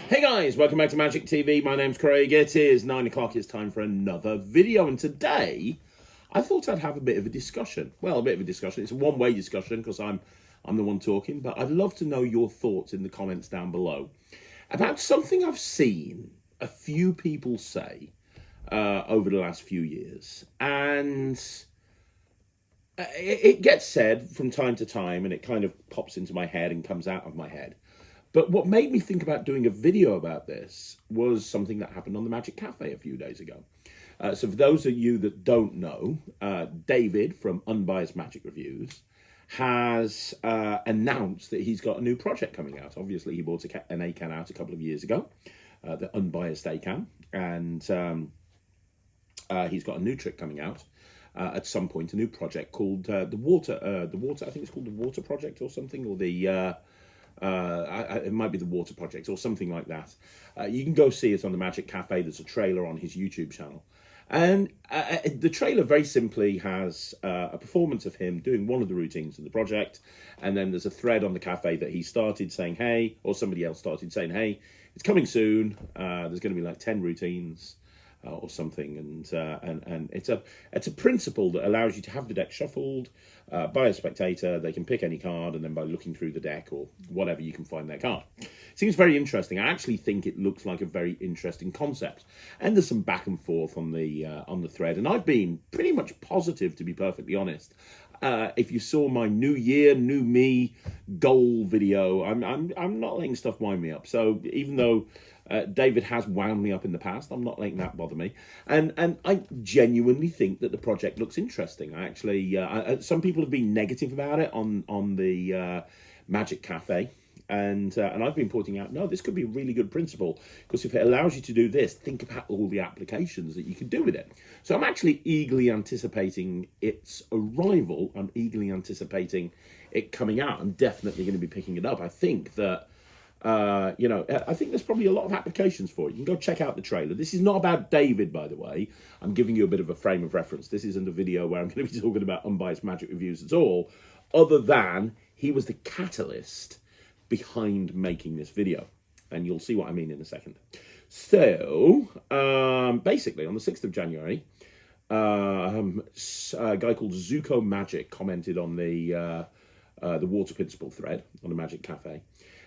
Hey guys, welcome back to Magic TV. My name's Craig. It is 9 o'clock. It's time for another video. And today, I thought I'd have a bit of a discussion. Well, a bit of a discussion. It's a one-way discussion because I'm the one talking. But I'd love to know your thoughts in the comments down below about something I've seen a few people say over the last few years. And it gets said from time to time, and it kind of pops into my head and comes out of my head. But what made me think about doing a video about this was something that happened on the Magic Cafe a few days ago. So for those of you that don't know, David from Unbiased Magic Reviews has announced that he's got a new project coming out. Obviously, he bought an ACAN out a couple of years ago, the Unbiased ACAN, and he's got a new trick coming out at some point, a new project called the Water. I think it's called the Water Project or something, or the it might be the Water Project or something like that. You can go see it on the Magic Cafe. There's a trailer on his YouTube channel. And the trailer very simply has a performance of him doing one of the routines of the project. And then there's a thread on the cafe that he started saying, hey, or somebody else started saying, hey, it's coming soon. There's going to be like 10 routines. Or something, and it's a principle that allows you to have the deck shuffled by a spectator. They can pick any card, and then by looking through the deck or whatever, you can find their card. Seems very interesting. I actually think it looks like a very interesting concept, and there's some back and forth on the thread. And I've been pretty much positive, to be perfectly honest. If you saw my New Year, New Me goal video, I'm not letting stuff wind me up. So even though David has wound me up in the past, I'm not letting that bother me. And I genuinely think that the project looks interesting. I actually, some people have been negative about it on the Magic Cafe. And I've been pointing out, no, this could be a really good principle, because if it allows you to do this, think about all the applications that you could do with it. So I'm actually eagerly anticipating its arrival. I'm eagerly anticipating it coming out. I'm definitely going to be picking it up. I think that, I think there's probably a lot of applications for it. You can go check out the trailer. This is not about David, by the way. I'm giving you a bit of a frame of reference. This isn't a video where I'm going to be talking about Unbiased Magic Reviews at all, other than he was the catalyst behind making this video, and you'll see what I mean in a second. So basically on the 6th of January, a guy called Zuko Magic commented on the Water Principle thread on the Magic Cafe,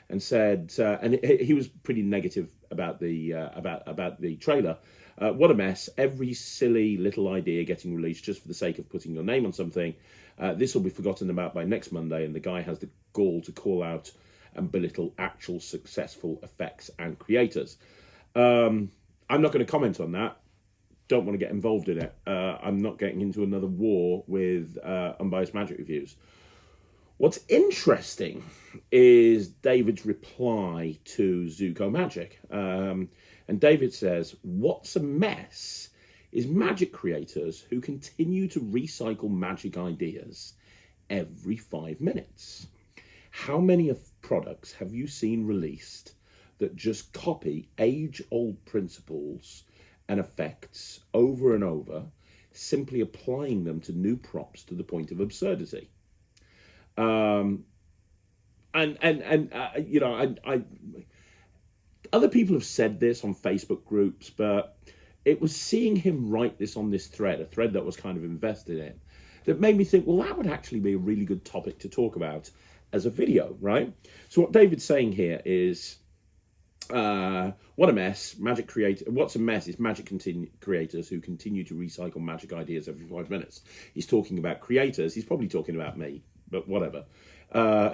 and said, and he was pretty negative about the trailer. What a mess! Every silly little idea getting released just for the sake of putting your name on something. This will be forgotten about by next Monday, and the guy has the gall to call out and belittle actual successful effects and creators. I'm not going to comment on that. Don't want to get involved in it. I'm not getting into another war with Unbiased Magic Reviews. What's interesting is David's reply to Zuko Magic. And David says, what's a mess is magic creators who continue to recycle magic ideas every 5 minutes. How many products have you seen released that just copy age-old principles and effects over and over, simply applying them to new props to the point of absurdity? I other people have said this on Facebook groups, but it was seeing him write this on this thread, a thread that was kind of invested in, that made me think, well, that would actually be a really good topic to talk about as a video, right? So what David's saying here is, what a mess, what's a mess is magic creators who continue to recycle magic ideas every 5 minutes. He's talking about creators, he's probably talking about me, but whatever,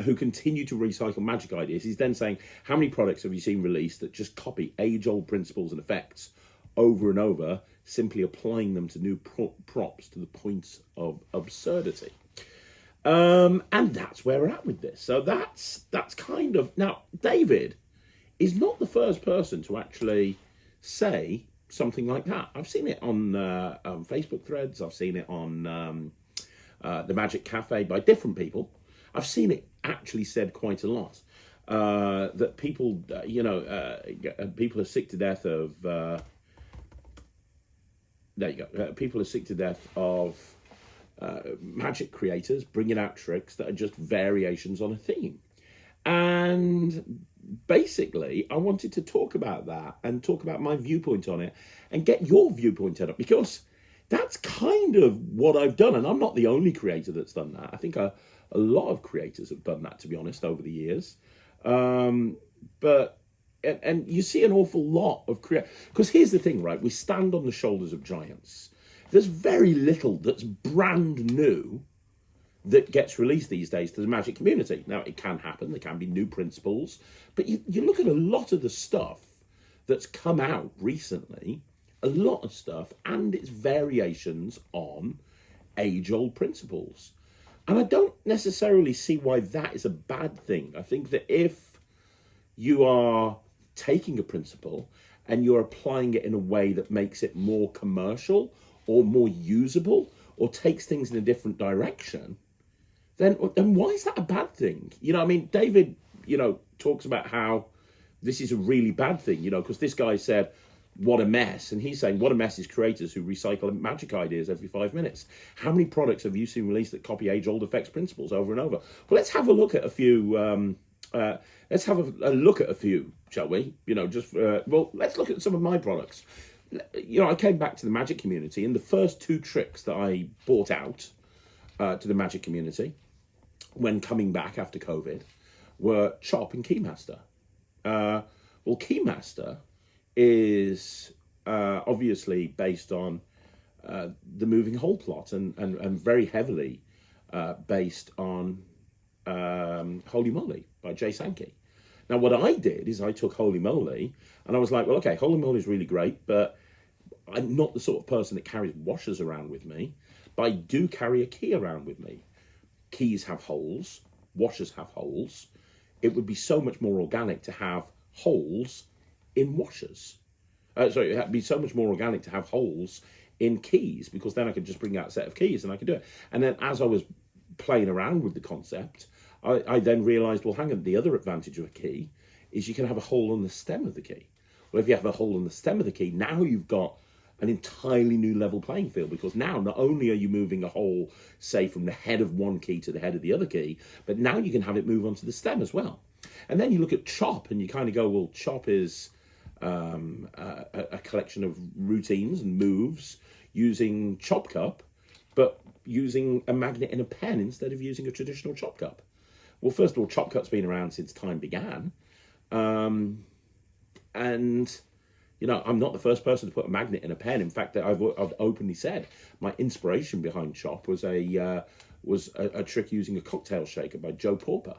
who continue to recycle magic ideas. He's then saying, how many products have you seen released that just copy age-old principles and effects over and over, simply applying them to new props to the point of absurdity? And that's where we're at with this. So that's kind of, now David is not the first person to actually say something like that. I've seen it on Facebook threads. I've seen it on the Magic Cafe by different people. I've seen it actually said quite a lot. That people, people are sick to death of. There you go. People are sick to death of magic creators bringing out tricks that are just variations on a theme. And basically, I wanted to talk about that and talk about my viewpoint on it and get your viewpoint on it, because that's kind of what I've done. And I'm not the only creator that's done that. I think a lot of creators have done that, to be honest, over the years. But and you see an awful lot of because here's the thing, right? We stand on the shoulders of giants. There's very little that's brand new that gets released these days to the Magic community. Now, it can happen. There can be new principles. But you look at a lot of the stuff that's come out recently, a lot of stuff, and its variations on age-old principles. And I don't necessarily see why that is a bad thing. I think that if you are taking a principle and you're applying it in a way that makes it more commercial or more usable or takes things in a different direction, then why is that a bad thing? You know, I mean, David, talks about how this is a really bad thing, because this guy said, what a mess. And he's saying, what a mess is creators who recycle magic ideas every 5 minutes. How many products have you seen released that copy age-old effects principles over and over? Well, let's have a look at a few. Let's have a look at a few, shall we? Let's look at some of my products. I came back to the Magic community, and the first 2 tricks that I bought out to the Magic community when coming back after COVID were Chop and Keymaster. Keymaster is obviously based on the moving hole plot and very heavily based on Holy Moly by Jay Sankey. Now, what I did is I took Holy Moly and I was like, well, okay, Holy Moly is really great, but I'm not the sort of person that carries washers around with me, but I do carry a key around with me. Keys have holes, washers have holes. It would be so much more organic to have holes in washers. It'd be so much more organic to have holes in keys, because then I could just bring out a set of keys and I could do it. And then as I was playing around with the concept, I then realised, well, hang on, the other advantage of a key is you can have a hole on the stem of the key. Well, if you have a hole on the stem of the key, now you've got an entirely new level playing field, because now not only are you moving a hole, say, from the head of one key to the head of the other key, but now you can have it move onto the stem as well. And then you look at Chop and you kind of go, well, Chop is a collection of routines and moves using Chop Cup, but using a magnet and a pen instead of using a traditional Chop Cup. Well, first of all, Chop Cup's been around since time began. And, I'm not the first person to put a magnet in a pen. In fact, I've openly said my inspiration behind Chop was a trick using a cocktail shaker by Joe Pauper.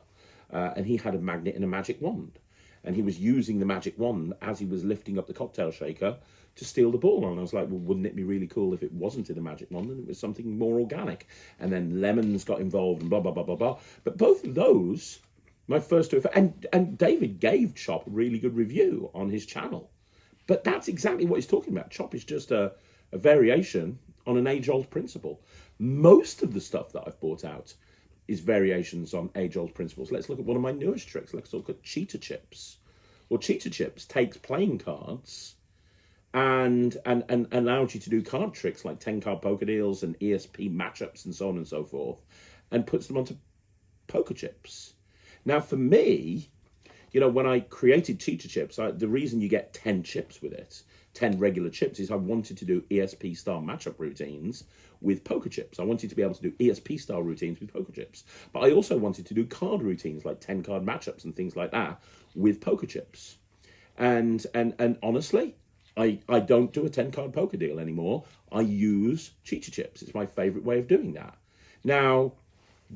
And he had a magnet and a magic wand. And he was using the magic wand as he was lifting up the cocktail shaker to steal the ball. And I was like, well, wouldn't it be really cool if it wasn't in the magic wand and it was something more organic? And then lemons got involved and blah, blah, blah, blah, blah. But both of those, my first two, and David gave Chop a really good review on his channel. But that's exactly what he's talking about. Chop is just a variation on an age-old principle. Most of the stuff that I've bought out is variations on age-old principles. Let's look at one of my newest tricks. Let's look at Cheetah Chips. Well, Cheetah Chips takes playing cards and allows you to do card tricks like 10-card poker deals and ESP matchups and so on and so forth, and puts them onto poker chips. Now, for me, when I created Cheetah Chips, the reason you get 10 chips with it, 10 regular chips, is I wanted to do ESP-style matchup routines with poker chips. I wanted to be able to do ESP-style routines with poker chips. But I also wanted to do card routines, like 10-card matchups and things like that, with poker chips. And honestly, I don't do a 10-card poker deal anymore. I use Cheetah Chips. It's my favourite way of doing that. Now,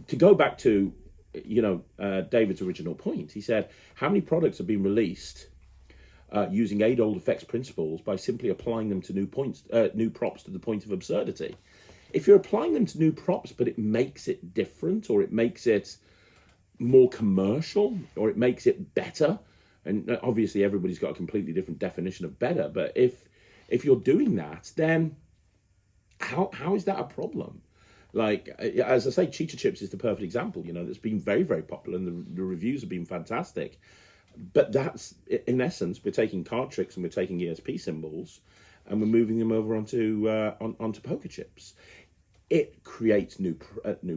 to go back to David's original point, he said, how many products have been released using age-old effects principles by simply applying them to new props to the point of absurdity? If you're applying them to new props, but it makes it different, or it makes it more commercial, or it makes it better, and obviously everybody's got a completely different definition of better, but if you're doing that, then how is that a problem? Like, as I say, Cheetah Chips is the perfect example. That's been very, very popular, and the reviews have been fantastic. But that's, in essence, we're taking card tricks and we're taking ESP symbols, and we're moving them over onto poker chips. It creates new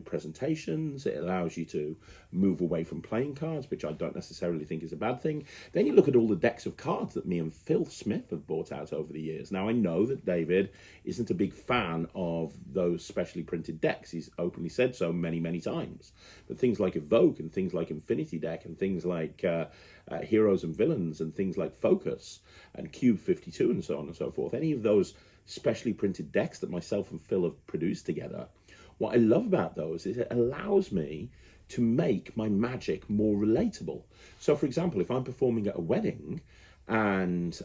presentations. It allows you to move away from playing cards, which I don't necessarily think is a bad thing. Then you look at all the decks of cards that me and Phil Smith have brought out over the years. Now, I know that David isn't a big fan of those specially printed decks. He's openly said so many, many times. But things like Evoke and things like Infinity Deck and things like Heroes and Villains and things like Focus and Cube 52 and so on and so forth, any of those specially printed decks that myself and Phil have produced together, what I love about those is it allows me to make my magic more relatable. So, for example, if I'm performing at a wedding and,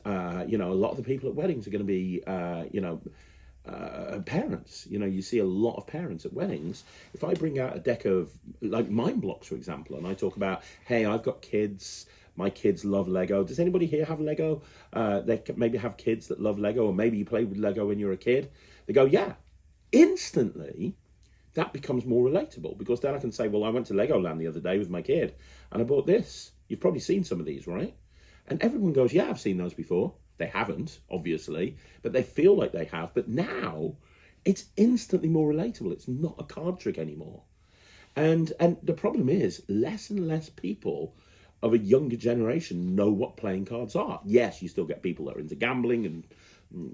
you know, a lot of the people at weddings are going to be, parents. You know, you see a lot of parents at weddings. If I bring out a deck of, like, Mind Blocks, for example, and I talk about, hey, I've got kids, my kids love Lego. Does anybody here have Lego? They maybe have kids that love Lego, or maybe you played with Lego when you were a kid. They go, yeah. Instantly, that becomes more relatable, because then I can say, well, I went to Legoland the other day with my kid and I bought this. You've probably seen some of these, right? And everyone goes, yeah, I've seen those before. They haven't, obviously, but they feel like they have. But now it's instantly more relatable. It's not a card trick anymore. And the problem is less and less people of a younger generation know what playing cards are. Yes, you still get people that are into gambling and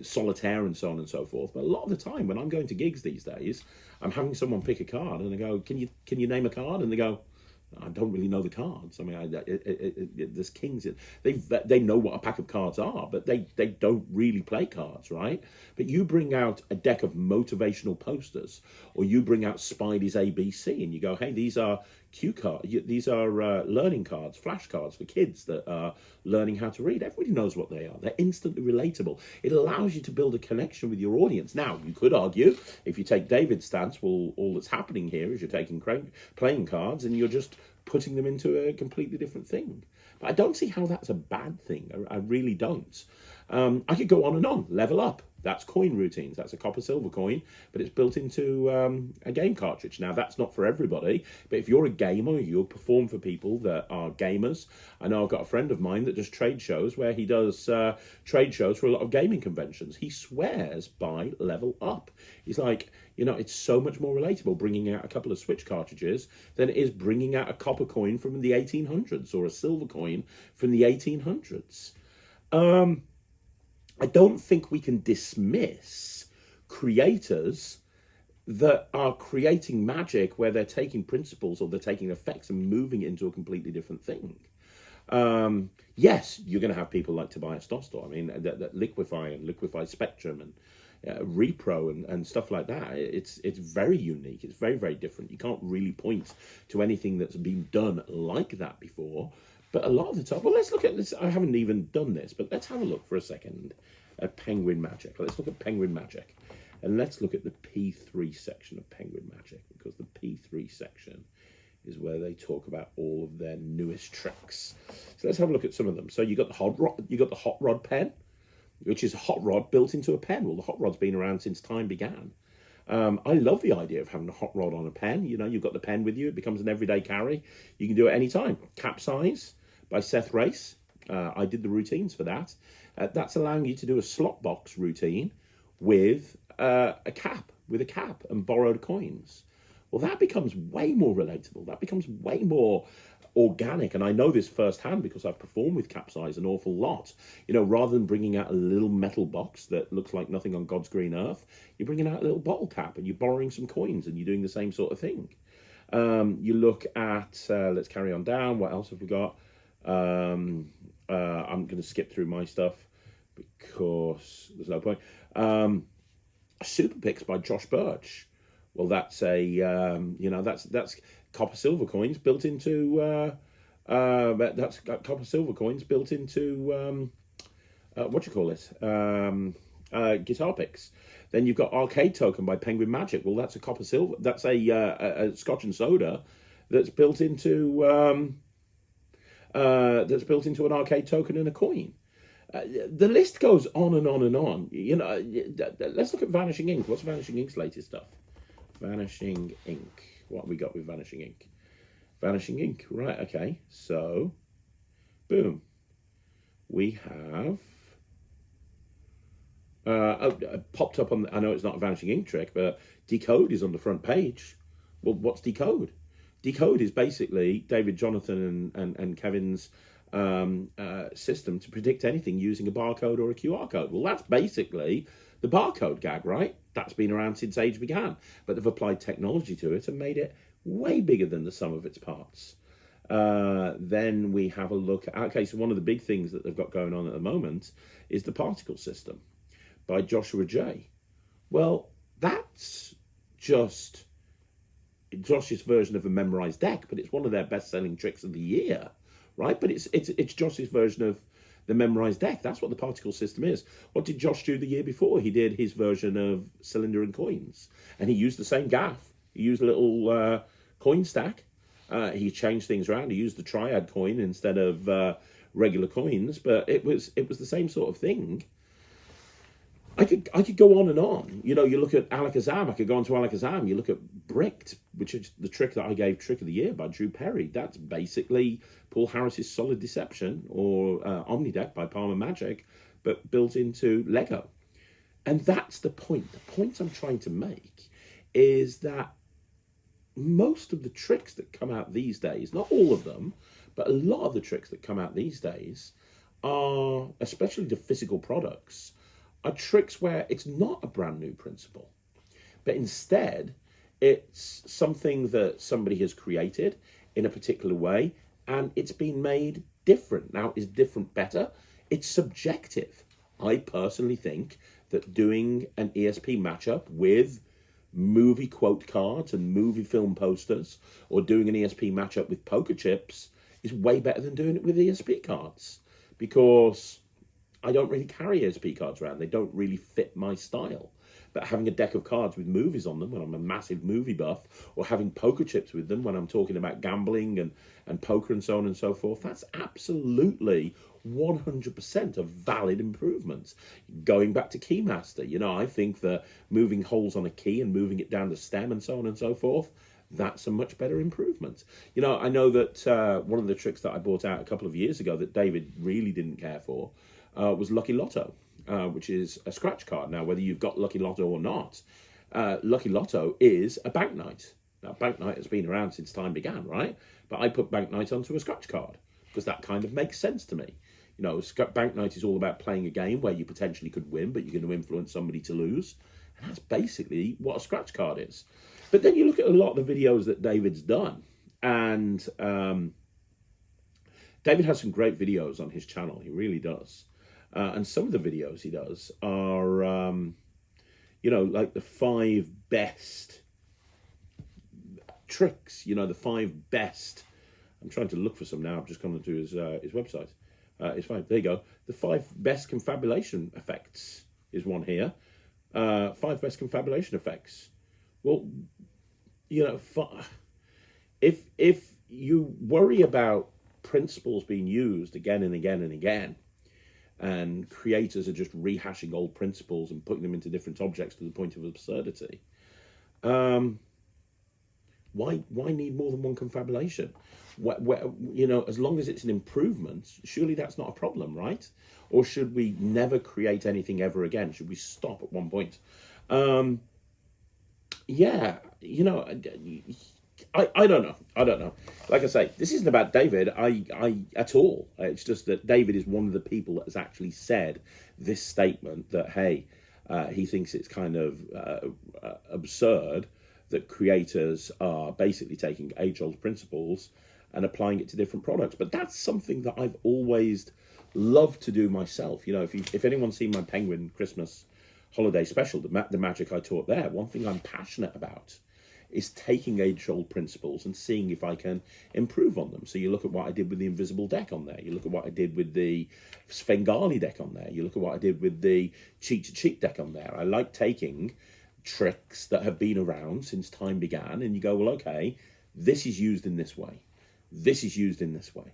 solitaire and so on and so forth. But a lot of the time when I'm going to gigs these days, I'm having someone pick a card and I go, can you name a card? And they go, I don't really know the cards. I mean, there's kings. They know what a pack of cards are, but they don't really play cards, right? But you bring out a deck of motivational posters, or you bring out Spidey's ABC, and you go, hey, these are cue cards. These are learning cards, flashcards for kids that are learning how to read. Everybody knows what they are. They're instantly relatable. It allows you to build a connection with your audience. Now, you could argue, if you take David's stance, well, all that's happening here is you're taking playing cards and you're just putting them into a completely different thing. But I don't see how that's a bad thing. I really don't. I could go on and on. Level Up. That's coin routines. That's a copper silver coin, but it's built into a game cartridge. Now, that's not for everybody, but if you're a gamer, you'll perform for people that are gamers. I know I've got a friend of mine that does trade shows, where he does trade shows for a lot of gaming conventions. He swears by Level Up. He's like, you know, it's so much more relatable bringing out a couple of Switch cartridges than it is bringing out a copper coin from the 1800s or a silver coin from the 1800s. I don't think we can dismiss creators that are creating magic where they're taking principles or they're taking effects and moving it into a completely different thing. Yes, you're going to have people like Tobias Dostor. I mean, that Liquify and Liquify Spectrum and Repro and stuff like that. It's very unique. It's very, very different. You can't really point to anything that's been done like that before. But a lot of the time, well, let's look at this. I haven't even done this, but let's have a look for a second at Penguin Magic. Let's look at Penguin Magic. And let's look at the P3 section of Penguin Magic, because the P3 section is where they talk about all of their newest tricks. So let's have a look at some of them. So you got the hot rod pen, which is a hot rod built into a pen. Well, the hot rod's been around since time began. I love the idea of having a hot rod on a pen. You know, you've got the pen with you. It becomes an everyday carry. You can do it anytime. Capsize by Seth Race. I did the routines for that. That's allowing you to do a slot box routine with a cap and borrowed coins. Well, that becomes way more relatable. That becomes way more organic. And I know this firsthand because I've performed with Capsize an awful lot. You know, rather than bringing out a little metal box that looks like nothing on God's green earth, you're bringing out a little bottle cap and you're borrowing some coins and you're doing the same sort of thing. You look at, let's carry on down. What else have we got? I'm going to skip through my stuff because there's no point. Super Picks by Josh Birch. Well, that's that's copper silver coins built into that's got copper silver coins built into what do you call it? Guitar picks. Then you've got Arcade Token by Penguin Magic. Well, that's a copper silver. That's a Scotch and soda that's built into an arcade token and a coin. The list goes on and on and on. You know, let's look at Vanishing Ink. What's Vanishing Ink's latest stuff? Vanishing Ink. What have we got with Vanishing Ink? Vanishing Ink. Right, okay. So, boom. We have popped up on, I know it's not a vanishing ink trick, but decode is on the front page. Well, what's decode? Decode is basically David, Jonathan, and Kevin's system to predict anything using a barcode or a QR code. Well, that's basically the barcode gag, right? That's been around since age began, but they've applied technology to it and made it way bigger than the sum of its parts. Then we have a look at, okay, so one of the big things that they've got going on at the moment is the particle system by Joshua J. Well, that's just Josh's version of a memorized deck, but it's one of their best-selling tricks of the year, right? But it's Josh's version of the memorized deck. That's what the particle system is. What did Josh do the year before? He did his version of cylinder and coins, and he used the same gaff. He used a little coin stack. He changed things around. He used the triad coin instead of regular coins, but it was the same sort of thing. I could go on and on. You know, you look at Alakazam. I could go on to Alakazam. You look at Bricked, which is the trick that I gave Trick of the Year by Drew Perry. That's basically Paul Harris's Solid Deception or Omnideck by Palmer Magic, but built into Lego. And that's the point. The point I'm trying to make is that most of the tricks that come out these days, not all of them, but a lot of the tricks that come out these days are, especially the physical products, are tricks where it's not a brand new principle, but instead it's something that somebody has created in a particular way and it's been made different. Now, is different better? It's subjective. I personally think that doing an ESP matchup with movie quote cards and movie film posters, or doing an ESP matchup with poker chips, is way better than doing it with ESP cards, because I don't really carry ESP cards around. They don't really fit my style. But having a deck of cards with movies on them when I'm a massive movie buff, or having poker chips with them when I'm talking about gambling and poker and so on and so forth, that's absolutely 100% a valid improvement. Going back to Keymaster, you know, I think that moving holes on a key and moving it down the stem and so on and so forth, that's a much better improvement. You know, I know that one of the tricks that I brought out a couple of years ago that David really didn't care for was Lucky Lotto, which is a scratch card. Now, whether you've got Lucky Lotto or not, Lucky Lotto is a banknight. Now, banknight has been around since time began, right? But I put banknight onto a scratch card because that kind of makes sense to me. You know, banknight is all about playing a game where you potentially could win, but you're going to influence somebody to lose. And that's basically what a scratch card is. But then you look at a lot of the videos that David's done, and David has some great videos on his channel. He really does. And some of the videos he does are, you know, like the 5 best tricks, you know, the 5 best. I'm trying to look for some now. I've just gone to his website. It's fine. There you go. The 5 best confabulation effects is one here. 5 best confabulation effects. Well, you know, if you worry about principles being used again and again and again, and creators are just rehashing old principles and putting them into different objects to the point of absurdity, why need more than one confabulation? You know, as long as it's an improvement, surely that's not a problem, right? Or should we never create anything ever again? Should we stop at one point? Yeah, you know, I don't know. I don't know. Like I say, this isn't about David at all. It's just that David is one of the people that has actually said this statement that, hey, he thinks it's kind of absurd that creators are basically taking age-old principles and applying it to different products. But that's something that I've always loved to do myself. You know, if anyone's seen my Penguin Christmas holiday special, the magic I taught there, one thing I'm passionate about is taking age-old principles and seeing if I can improve on them. So you look at what I did with the Invisible deck on there. You look at what I did with the Svengali deck on there. You look at what I did with the Cheat to Cheat deck on there. I like taking tricks that have been around since time began, and you go, well, okay, this is used in this way. This is used in this way.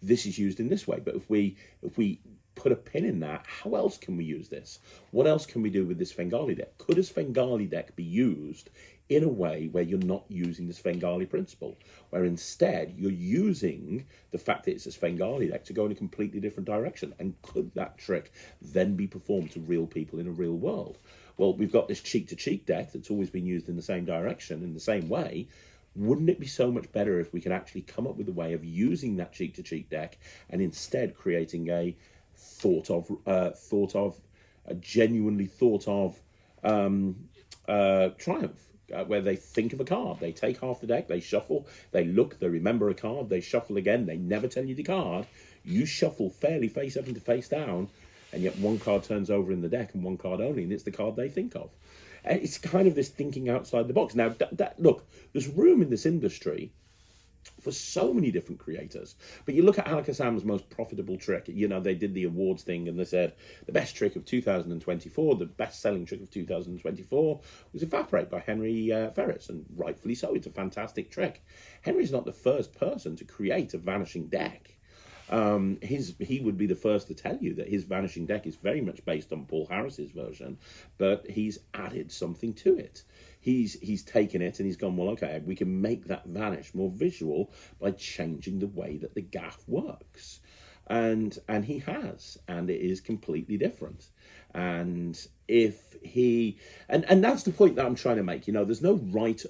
This is used in this way. But if we put a pin in that, how else can we use this? What else can we do with this Svengali deck? Could a Svengali deck be used in a way where you're not using the Svengali principle, where instead you're using the fact that it's a Svengali deck to go in a completely different direction. And could that trick then be performed to real people in a real world? Well, we've got this cheek-to-cheek deck that's always been used in the same direction, in the same way. Wouldn't it be so much better if we could actually come up with a way of using that cheek-to-cheek deck and instead creating a genuinely thought of triumph, where they think of a card, they take half the deck, they shuffle, they look, they remember a card, they shuffle again, they never tell you the card, you shuffle fairly face up into face down, and yet one card turns over in the deck and one card only, and it's the card they think of. And it's kind of this thinking outside the box. Now, look, there's room in this industry for so many different creators. But you look at Alakazam's most profitable trick. You know, they did the awards thing and they said the best trick of 2024, the best-selling trick of 2024 was Evaporate by Henry Ferris, and rightfully so. It's a fantastic trick. Henry's not the first person to create a vanishing deck. He would be the first to tell you that his vanishing deck is very much based on Paul Harris's version, but he's added something to it. He's taken it and he's gone, well, okay, we can make that vanish more visual by changing the way that the gaff works. And he has, and it is completely different. And if he, and that's the point that I'm trying to make, you know, there's no right,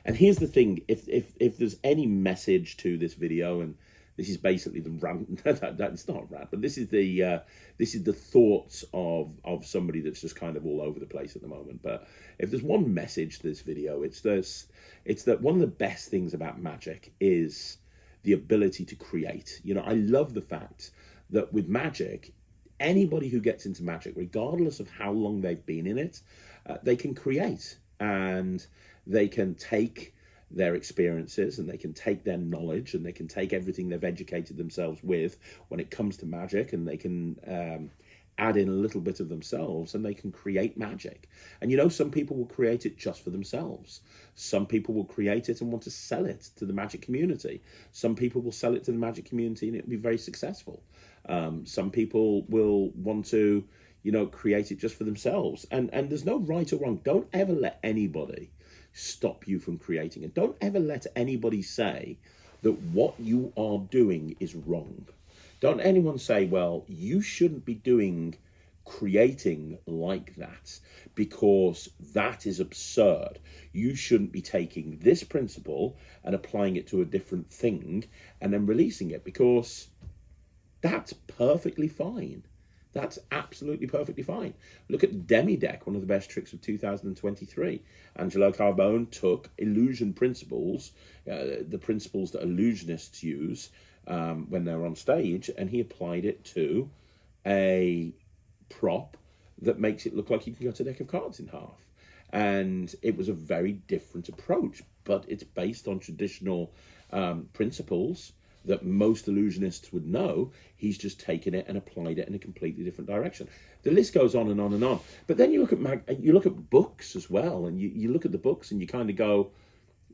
and here's the thing, if there's any message to this video, and this is basically the rant. That's not a rant, but this is the thoughts of somebody that's just kind of all over the place at the moment. But if there's one message to this video, it's that one of the best things about Magic is the ability to create. You know, I love the fact that with Magic, anybody who gets into Magic, regardless of how long they've been in it, they can create, and they can take their experiences, and they can take their knowledge, and they can take everything they've educated themselves with when it comes to Magic, and they can add in a little bit of themselves, and they can create Magic. And you know, some people will create it just for themselves. Some people will create it and want to sell it to the Magic community. Some people will sell it to the Magic community and it'll be very successful. Some people will want to, you know, create it just for themselves. And there's no right or wrong. Don't ever let anybody stop you from creating it. Don't ever let anybody say that what you are doing is wrong. Don't anyone say, well, you shouldn't be creating like that because that is absurd. You shouldn't be taking this principle and applying it to a different thing and then releasing it, because that's perfectly fine. That's absolutely perfectly fine. Look at Demi Deck, one of the best tricks of 2023. Angelo Carbone took illusion principles, the principles that illusionists use when they're on stage, and he applied it to a prop that makes it look like you can cut a deck of cards in half. And it was a very different approach, but it's based on traditional principles that most illusionists would know. He's just taken it and applied it in a completely different direction. The list goes on and on and on. But then you look at books as well, and you look at the books and you kind of go,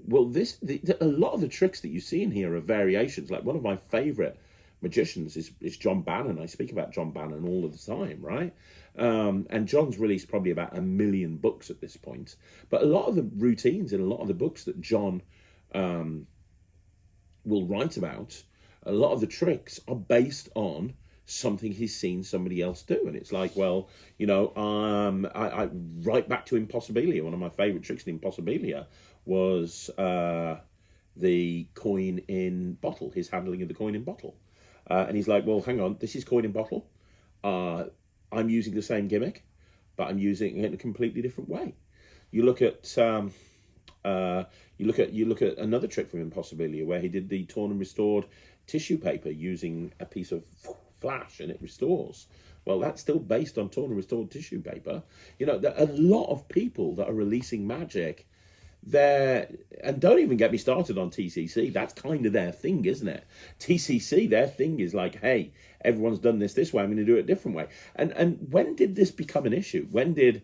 well, a lot of the tricks that you see in here are variations. Like, one of my favorite magicians is John Bannon. I speak about John Bannon all of the time, right? And John's released probably about 1 million books at this point. But a lot of the routines in a lot of the books that John will write about, a lot of the tricks are based on something he's seen somebody else do. And it's like, well, you know, I right back to Impossibilia. One of my favorite tricks in Impossibilia was the coin in bottle, his handling of the coin in bottle. And he's like, well, hang on, this is coin in bottle. I'm using the same gimmick, but I'm using it in a completely different way. You look at you look at another trick from Impossibilia where he did the torn and restored tissue paper using a piece of flash and it restores. Well, that's still based on torn and restored tissue paper. You know, there are a lot of people that are releasing Magic there, and don't even get me started on TCC. That's kind of their thing, isn't it? TCC, their thing is like, hey, everyone's done this way, I'm going to do it a different way. And when did this become an issue? When did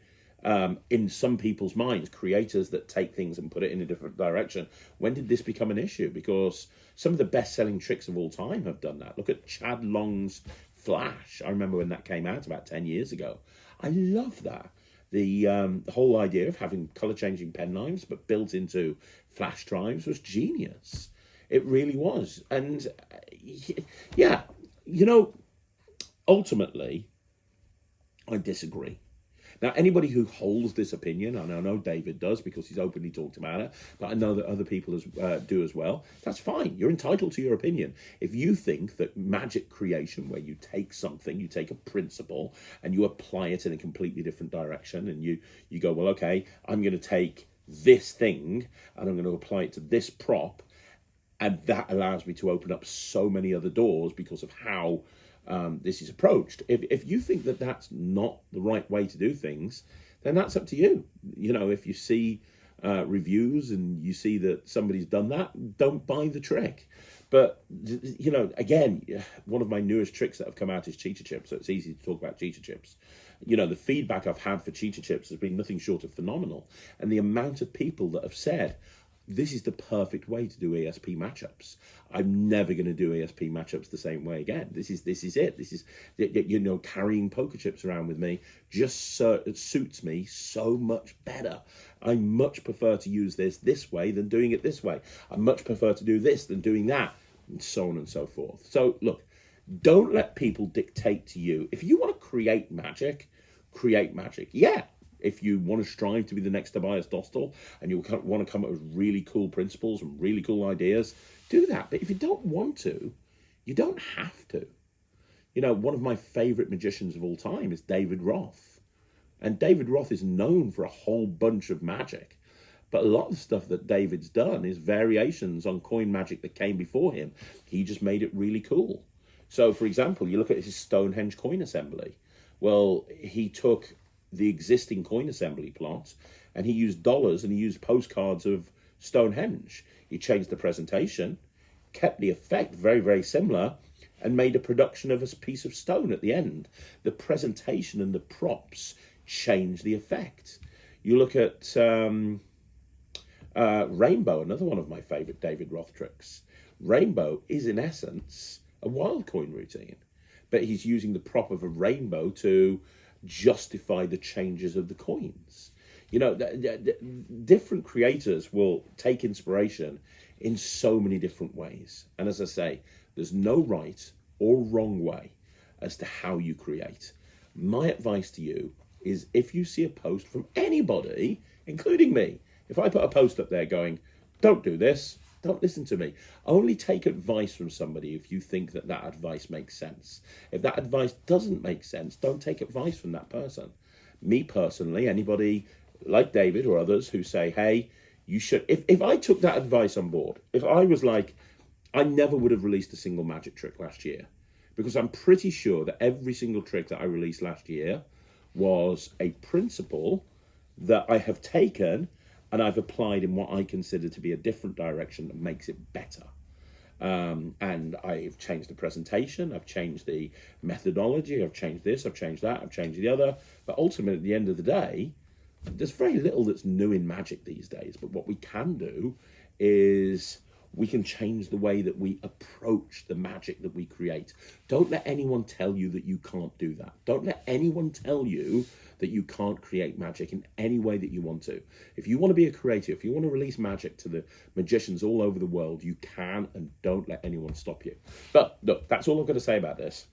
in some people's minds, creators that take things and put it in a different direction, when did this become an issue? Because some of the best-selling tricks of all time have done that. Look at Chad Long's Flash. I remember when that came out about 10 years ago. I love that. The whole idea of having color changing pen knives but built into flash drives was genius. It really was. And yeah, ultimately, I disagree. Now, anybody who holds this opinion, and I know David does because he's openly talked about it, but I know that other people do as well, that's fine. You're entitled to your opinion. If you think that magic creation, where you take something, you take a principle, and you apply it in a completely different direction, and you go, well, okay, I'm going to take this thing, and I'm going to apply it to this prop, and that allows me to open up so many other doors because of how this is approached. If you think that that's not the right way to do things, then that's up to you. If you see reviews and you see that somebody's done that, don't buy the trick. But again, one of my newest tricks that have come out is cheetah chips. So it's easy to talk about cheetah chips. The feedback I've had for cheetah chips has been nothing short of phenomenal, and the amount of people that have said, this is the perfect way to do ESP matchups. I'm never going to do ESP matchups the same way again. This is it. This is, carrying poker chips around with me just it suits me so much better. I much prefer to use this way than doing it this way. I much prefer to do this than doing that, and so on and so forth. So look, don't let people dictate to you. If you want to create magic, create magic. Yeah. If you want to strive to be the next Tobias Dostal and you want to come up with really cool principles and really cool ideas, do that. But if you don't want to, you don't have to. One of my favorite magicians of all time is David Roth. And David Roth is known for a whole bunch of magic. But a lot of the stuff that David's done is variations on coin magic that came before him. He just made it really cool. So, for example, you look at his Stonehenge coin assembly. Well, he took the existing coin assembly plots and he used dollars and he used postcards of Stonehenge. He changed the presentation, kept the effect very, very similar, and made a production of a piece of stone at the end. The presentation and the props changed the effect. You look at Rainbow, another one of my favorite David Roth tricks. Rainbow is in essence a wild coin routine, but he's using the prop of a rainbow to justify the changes of the coins. Different creators will take inspiration in so many different ways. And as I say, there's no right or wrong way as to how you create. My advice to you is, if you see a post from anybody, including me, if I put a post up there going, don't do this, don't listen to me. Only take advice from somebody if you think that advice makes sense. If that advice doesn't make sense, don't take advice from that person. Me personally, anybody like David or others who say, hey, you should, if I took that advice on board, if I was like, I never would have released a single magic trick last year, because I'm pretty sure that every single trick that I released last year was a principle that I have taken and I've applied in what I consider to be a different direction that makes it better. And I've changed the presentation, I've changed the methodology, I've changed this, I've changed that, I've changed the other. But ultimately, at the end of the day, there's very little that's new in magic these days. But what we can do is we can change the way that we approach the magic that we create. Don't let anyone tell you that you can't do that. Don't let anyone tell you that you can't create magic in any way that you want to. If you want to be a creator, if you want to release magic to the magicians all over the world, you can, and don't let anyone stop you. But look, that's all I've got to say about this.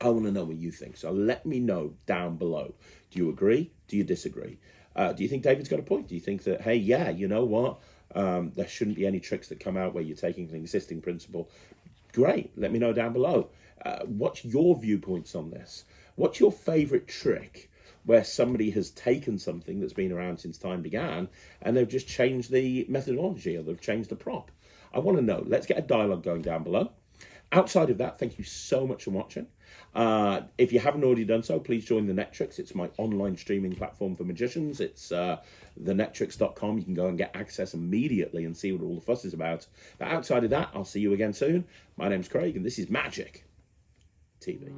I want to know what you think. So let me know down below. Do you agree? Do you disagree? Do you think David's got a point? Do you think that, hey, yeah, you know what? There shouldn't be any tricks that come out where you're taking an existing principle? Great. Let me know down below. What's your viewpoints on this? What's your favorite trick where somebody has taken something that's been around since time began and they've just changed the methodology or they've changed the prop? I want to know. Let's get a dialogue going down below. Outside of that, thank you so much for watching. If you haven't already done so, please join the Netrix. It's my online streaming platform for magicians. It's thenetrix.com. You can go and get access immediately and see what all the fuss is about. But outside of that, I'll see you again soon. My name's Craig, and this is Magic TV.